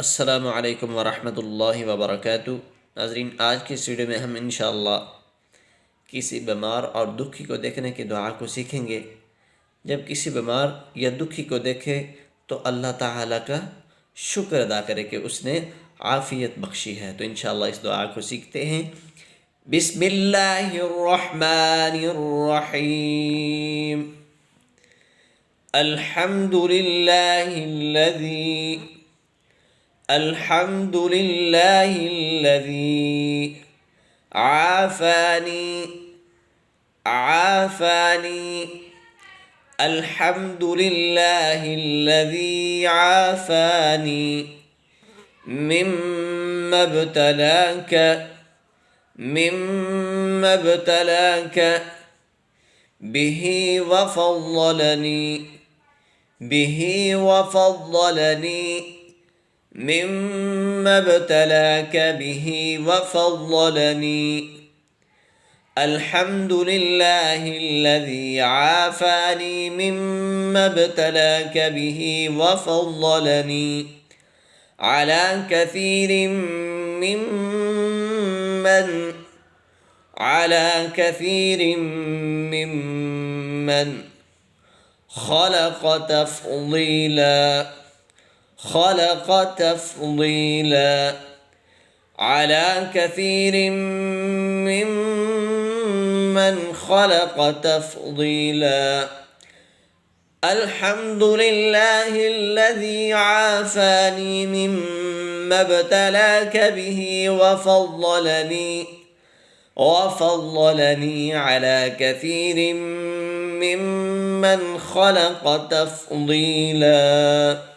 अस्सलामु अलैकुम वरहमतुल्लाहि वबरकातुहू। नाज़रीन, आज की इस वीडियो में हम इंशाअल्लाह किसी बीमार और दुखी को देखने की दुआ को सीखेंगे। जब किसी बीमार या दुखी को देखे तो अल्लाह ताला का शुक्र अदा करे कि उसने आफ़ियत बख्शी है। तो इंशाअल्लाह इस दुआ को सीखते हैं। बिस्मिल्लाहिर्रहमानिर्रहीम। अल्हम्दुलिल्लाहिल्लज़ी आफ़ानी अल्हम्दुलिल्लाहिल्लज़ी आफ़ानी मिम्मा इब्तलाक बिही वफ़द्दलनी مما ابتلاك به وفضلني الحمد لله الذي عافاني مما ابتلاك به وفضلني على كثير ممن خلق تفضيلا على كثير ممن خلق تفضيلا الحمد لله الذي عافاني مما ابتلاك به وفضلني على كثير ممن خلق تفضيلا.